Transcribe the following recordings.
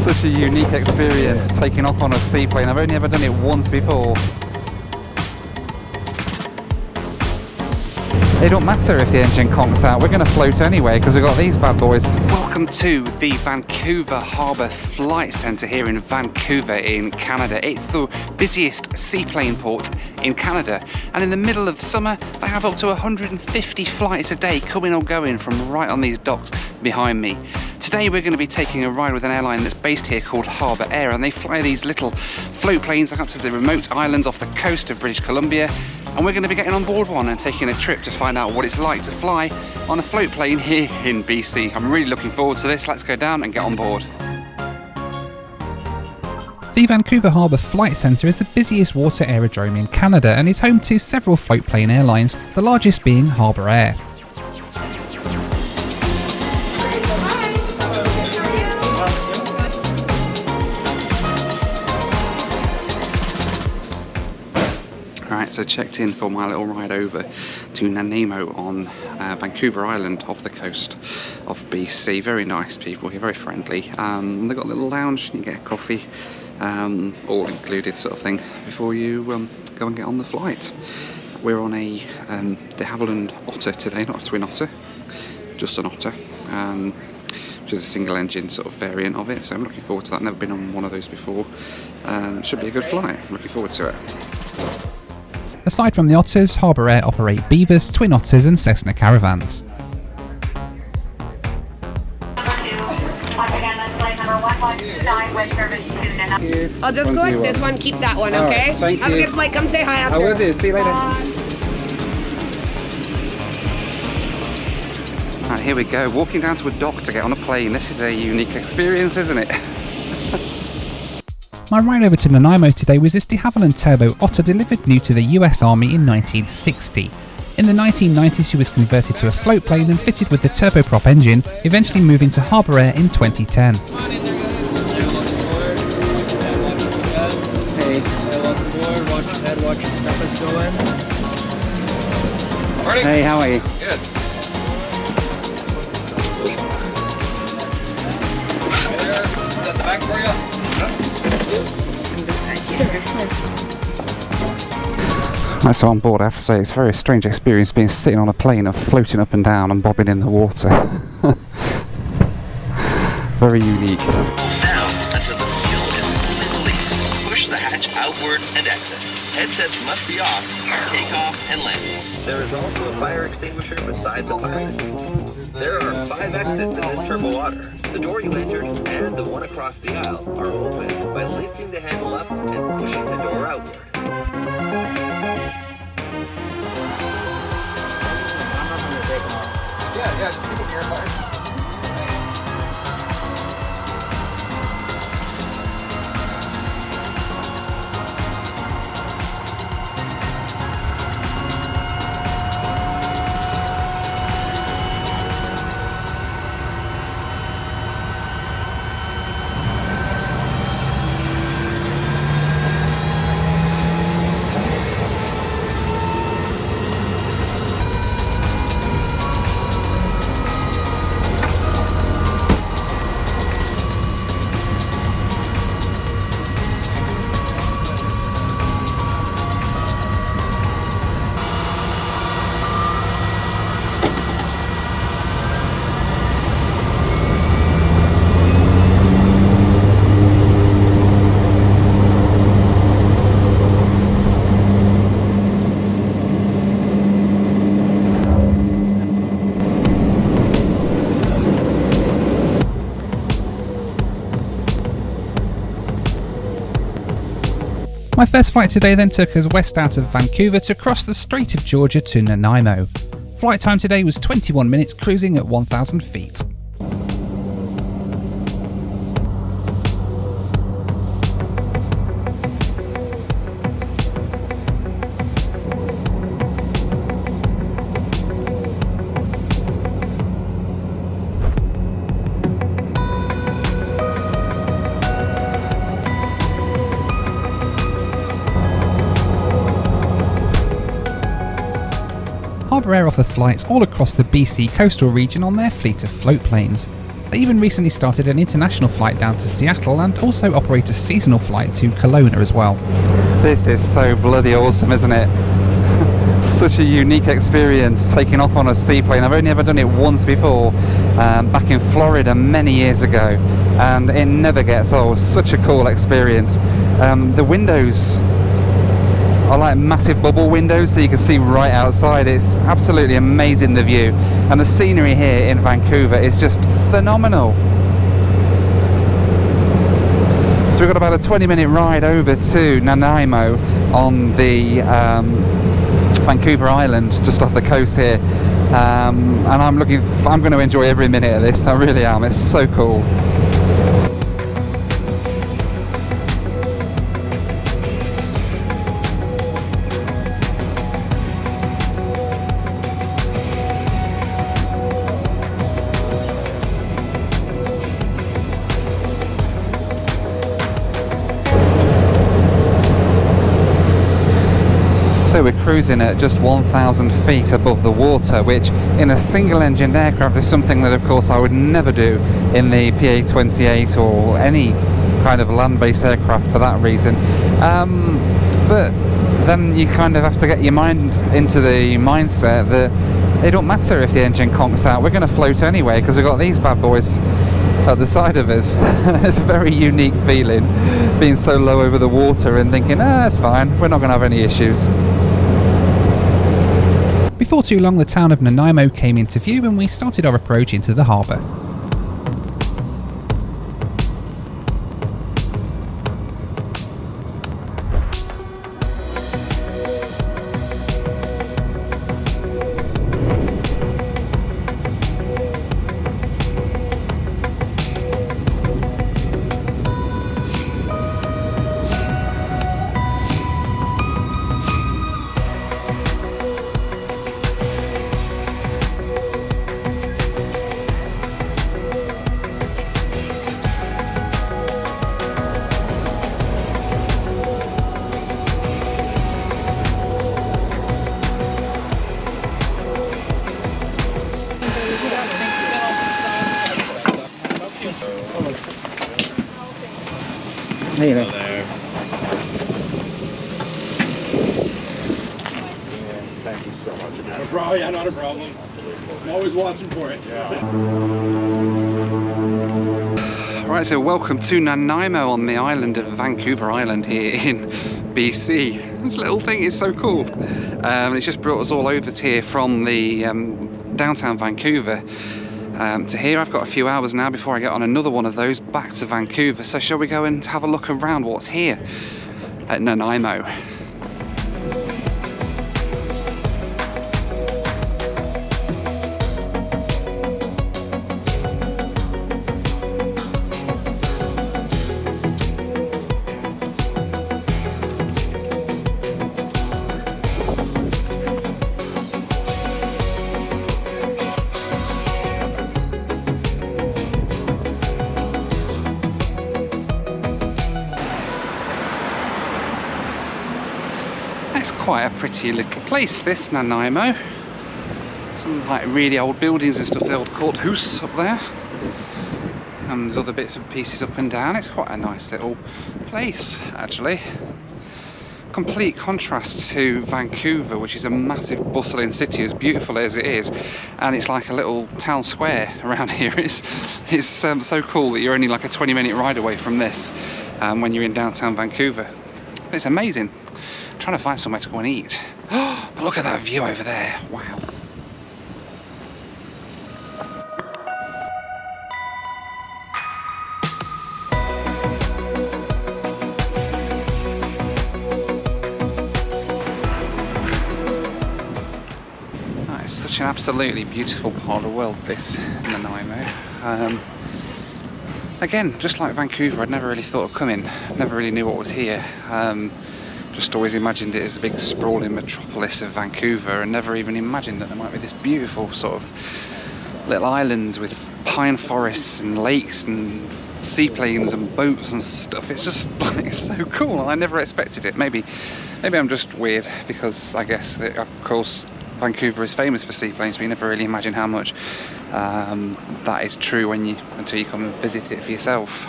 Such a unique experience taking off on a seaplane. I've only ever done it once before. It don't matter if the engine conks out, we're going to float anyway because we've got these bad boys. Welcome to the Vancouver Harbour Flight Centre here in Vancouver in Canada. It's the busiest seaplane port in Canada, and in the middle of summer they have up to 150 flights a day coming or going from right on these docks behind me. Today we're going to be taking a ride with an airline that's based here called Harbour Air, and they fly these little float planes out to the remote islands off the coast of British Columbia. And we're going to be getting on board one and taking a trip to find out what it's like to fly on a float plane here in BC. I'm really looking forward to this. Let's go down and get on board. The Vancouver Harbour Flight Centre is the busiest water aerodrome in Canada and is home to several float plane airlines, the largest being Harbour Air. Right, so checked in for my little ride over to Nanaimo on Vancouver Island off the coast of BC. Very nice people here, very friendly. They've got a little lounge, you can get a coffee, all included sort of thing before you go and get on the flight. We're on a de Havilland Otter today, not a twin otter, just an otter, which is a single engine sort of variant of it, so I'm looking forward to that. Never been on one of those before. Should be a good flight, looking forward to it. Aside from the Otters, Harbour Air operate Beavers, Twin Otters and Cessna Caravans. I'll just collect this one, keep that one, okay? Right, thank Have you. a good flight, come say hi after. I will do, see you later. Right, here we go, walking down to a dock to get on a plane. This is a unique experience, isn't it? My ride over to Nanaimo today was this de Havilland Turbo Otter delivered new to the US Army in 1960. In the 1990s she was converted to a float plane and fitted with the turboprop engine, eventually moving to Harbour Air in 2010. Hey, welcome aboard, watch your head, watch your stuff is going. Morning. Hey, how are you? Good. Right there, that's the back for you. Right, so on board I have to say it's a very strange experience being sitting on a plane and floating up and down and bobbing in the water. Very unique. Down until the seal is fully released. Push the hatch outward and exit. Headsets must be off for takeoff and landing. There is also a fire extinguisher beside the pilot. There are 5 exits in this turbo otter. The door you entered and the one across the aisle are opened by lifting the handle up and pushing the door outward. Yeah, just keep it near fire. My first flight today then took us west out of Vancouver to cross the Strait of Georgia to Nanaimo. Flight time today was 21 minutes, cruising at 1,000 feet. Harbour Air offer flights all across the BC coastal region on their fleet of float planes. They even recently started an international flight down to Seattle and also operate a seasonal flight to Kelowna as well. This is so bloody awesome, isn't it? Such a unique experience taking off on a seaplane. I've only ever done it once before, back in Florida many years ago, and it never gets old. Such a cool experience. The windows are like massive bubble windows, so you can see right outside. It's absolutely amazing, the view, and the scenery here in Vancouver is just phenomenal. So we've got about a 20-minute ride over to Nanaimo on the Vancouver Island, just off the coast here, and I'm going to enjoy every minute of this. I really am. It's so cool. So we're cruising at just 1,000 feet above the water, which in a single-engined aircraft is something that, of course, I would never do in the PA-28 or any kind of land-based aircraft for that reason. But then you kind of have to get your mind into the mindset that it don't matter if the engine conks out, we're going to float anyway because we've got these bad boys at the side of us. It's a very unique feeling, being so low over the water and thinking, it's fine, we're not going to have any issues. Before too long, the town of Nanaimo came into view and we started our approach into the harbour. Hey there. Thank you so much. Not a problem. Yeah, not a problem. I'm always watching for it. Right, so welcome to Nanaimo on the island of Vancouver Island here in BC. This little thing is so cool. It's just brought us all over to here from the downtown Vancouver to here. I've got a few hours now before I get on another one of those back to Vancouver. So shall we go and have a look around what's here at Nanaimo? It's quite a pretty little place, this Nanaimo. Some like really old buildings and stuff, the old courthouse up there. And there's other bits and pieces up and down. It's quite a nice little place, actually. Complete contrast to Vancouver, which is a massive bustling city, as beautiful as it is. And it's like a little town square around here. It's so cool that you're only like a 20-minute ride away from this when you're in downtown Vancouver. It's amazing. I'm trying to find somewhere to go and eat. But look at that view over there. Wow. That is such an absolutely beautiful part of the world, this Nanaimo. Again, just like Vancouver, I'd never really thought of coming. Never really knew what was here. Just always imagined it as a big sprawling metropolis of Vancouver, and never even imagined that there might be this beautiful sort of little islands with pine forests and lakes and seaplanes and boats and stuff. It's just like, it's so cool, and I never expected it. Maybe I'm just weird, because I guess that, of course, Vancouver is famous for seaplanes, but you never really imagine how much that is true until you come and visit it for yourself.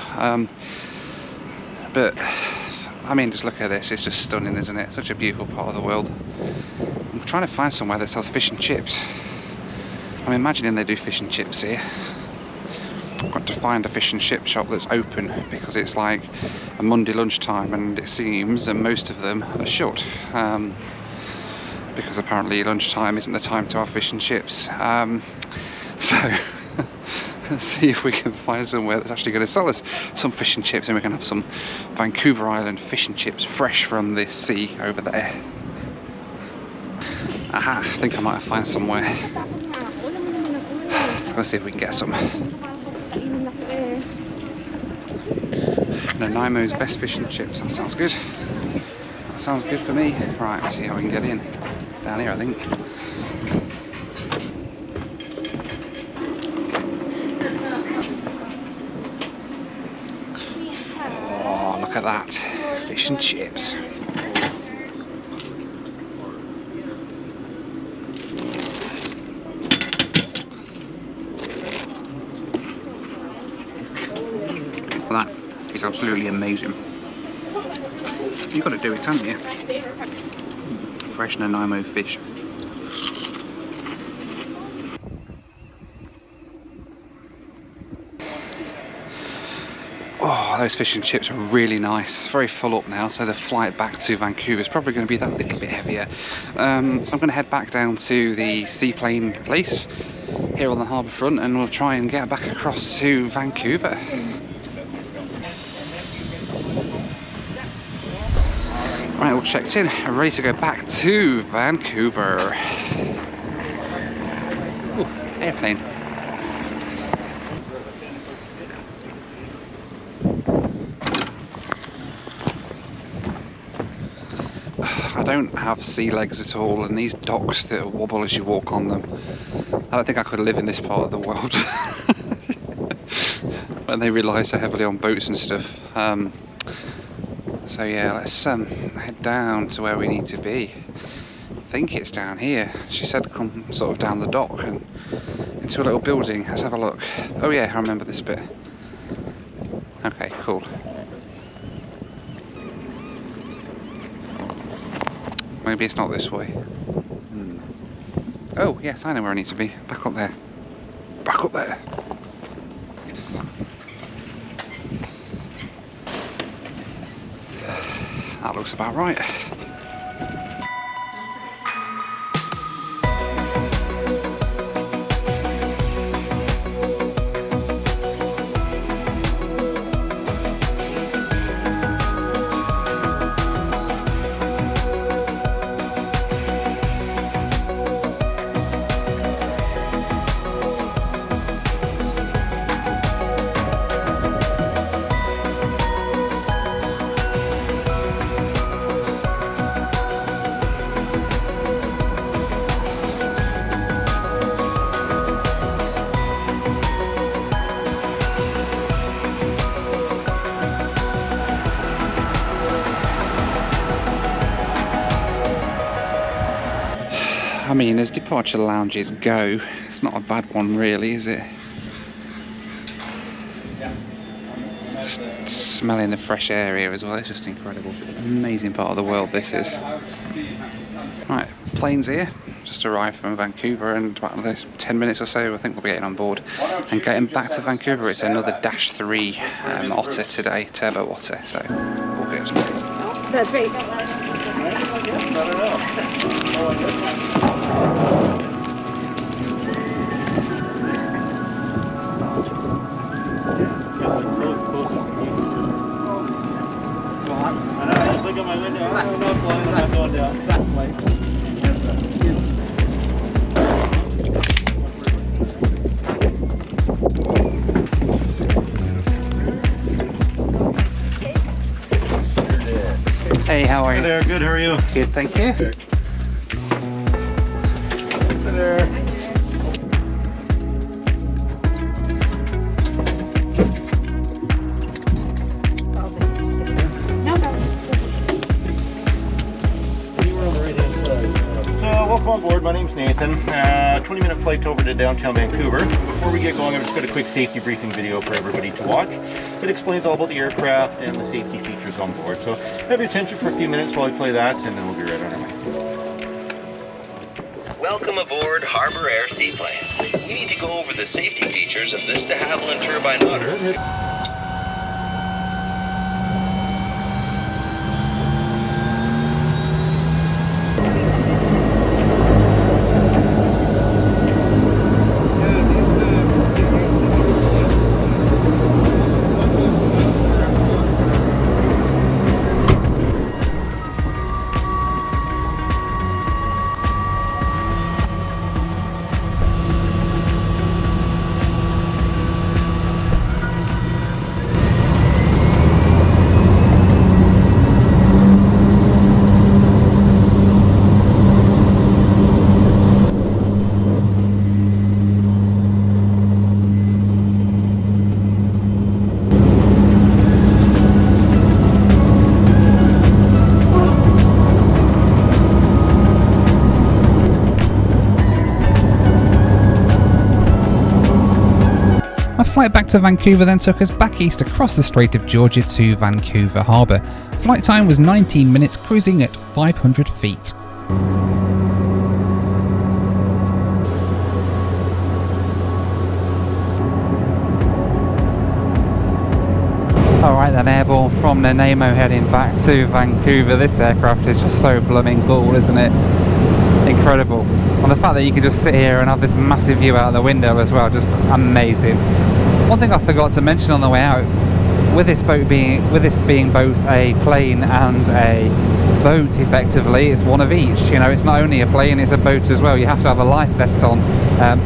But I mean, just look at this, it's just stunning, isn't it? Such a beautiful part of the world. I'm trying to find somewhere that sells fish and chips. I'm imagining they do fish and chips here. I've got to find a fish and chip shop that's open because it's like a Monday lunchtime and it seems that most of them are shut. Because apparently lunchtime isn't the time to have fish and chips. So let's see if we can find somewhere that's actually going to sell us some fish and chips, and we can have some Vancouver Island fish and chips fresh from the sea over there. Aha, I think I might find somewhere. Let's go see if we can get some. Nanaimo's best fish and chips, that sounds good. That sounds good for me. Right, let's see how we can get in. Down here, I think. Oh, look at that. Fish and chips. That is absolutely amazing. You've got to do it, haven't you? Fresh Nanaimo fish. Oh, those fish and chips are really nice. Very full up now, so the flight back to Vancouver is probably going to be that little bit heavier. So I'm going to head back down to the Seaplane place here on the harbour front, and we'll try and get back across to Vancouver. Right, all checked in, ready to go back to Vancouver. Ooh, airplane. I don't have sea legs at all, and these docks that wobble as you walk on them, I don't think I could live in this part of the world. When they rely so heavily on boats and stuff. So yeah, let's head down to where we need to be. I think it's down here. She said come sort of down the dock and into a little building. Let's have a look. Oh yeah, I remember this bit. Okay, cool. Maybe it's not this way. Oh yes, I know where I need to be. Back up there. Back up there. That looks about right. I mean, as departure lounges go, it's not a bad one really, is it? Just smelling the fresh air here as well, it's just incredible. Amazing part of the world this is. Right, plane's here, just arrived from Vancouver, and about another 10 minutes or so I think we'll be getting on board and getting back to Vancouver. It's another Dash 3 otter today, turbo otter, so all good. That's great. Look at my window. I'm not flying. I'm going down that way. Hey, how are you? Hey there, good, how are you? Good, thank you. Hey there. So, welcome on board. My name's name's Nathan. 20-minute flight over to downtown Vancouver. Before we get going, I've just got a quick safety briefing video for everybody to watch. It explains all about the aircraft and the safety features on board. So have your attention for a few minutes while I play that, and then we'll be right on our way. Welcome aboard Harbour Air Seaplanes. We need to go over the safety features of this de Havilland turbine motor. My flight back to Vancouver then took us back east across the Strait of Georgia to Vancouver Harbour. Flight time was 19 minutes, cruising at 500 feet. Alright then, airborne from Nanaimo heading back to Vancouver. This aircraft is just so blooming cool, isn't it? Incredible. And the fact that you can just sit here and have this massive view out the window as well, just amazing. One thing I forgot to mention on the way out, with this being both a plane and a boat effectively, it's one of each. You know, it's not only a plane, it's a boat as well. You have to have a life vest on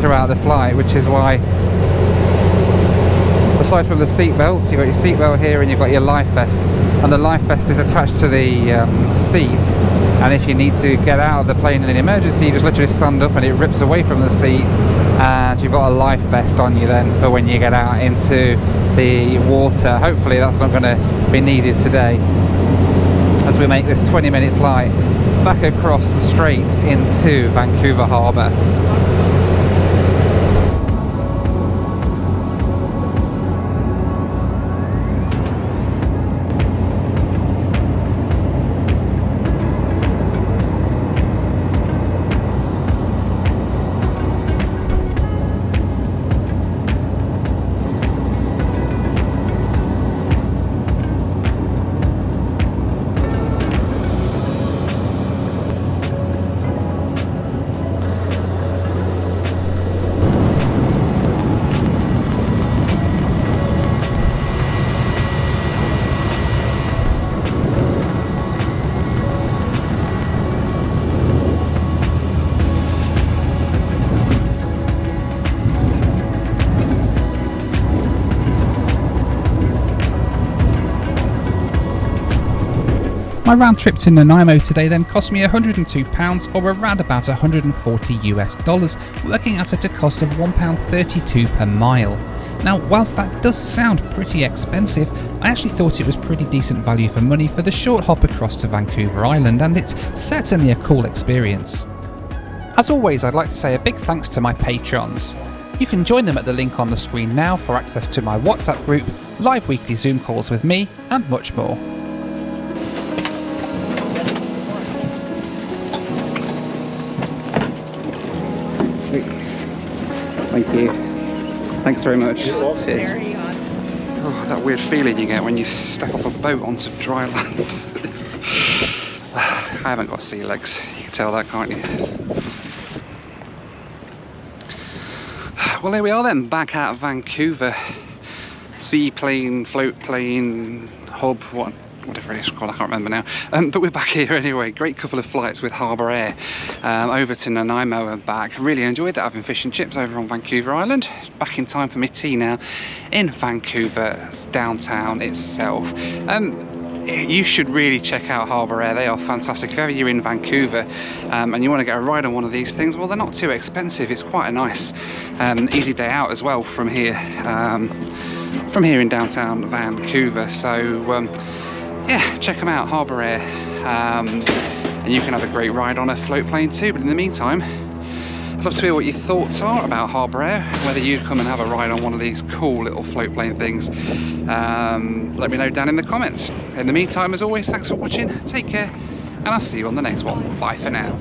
throughout the flight, which is why, aside from the seat belt, you've got your seat belt here and you've got your life vest, and the life vest is attached to the seat, and if you need to get out of the plane in an emergency, you just literally stand up and it rips away from the seat, and you've got a life vest on you then for when you get out into the water. Hopefully that's not going to be needed today as we make this 20-minute flight back across the strait into Vancouver Harbour. My round trip to Nanaimo today then cost me £102 or around about $140 working out at a cost of £1.32 per mile. Now, whilst that does sound pretty expensive, I actually thought it was pretty decent value for money for the short hop across to Vancouver Island, and it's certainly a cool experience. As always, I'd like to say a big thanks to my patrons. You can join them at the link on the screen now for access to my WhatsApp group, live weekly Zoom calls with me, and much more. Thank you. Thanks very much. Cheers. Oh, that weird feeling you get when you step off a boat onto dry land. I haven't got sea legs. You can tell that, can't you? Well, here we are then, back at Vancouver. Seaplane, floatplane, hub, whatever it is called, I can't remember now. But we're back here anyway. Great couple of flights with Harbour Air over to Nanaimo and back. Really enjoyed that, having fish and chips over on Vancouver Island. Back in time for my tea now in Vancouver downtown itself. You should really check out Harbour Air. They are fantastic. If ever you're in Vancouver and you want to get a ride on one of these things, well, they're not too expensive. It's quite a nice easy day out as well from here in downtown Vancouver. So yeah, check them out, Harbour Air, and you can have a great ride on a float plane too. But in the meantime, love to hear what your thoughts are about Harbour Air, whether you'd come and have a ride on one of these cool little float plane things. Let me know down in the comments. In the meantime, as always, thanks for watching, take care, and I'll see you on the next one. Bye for now.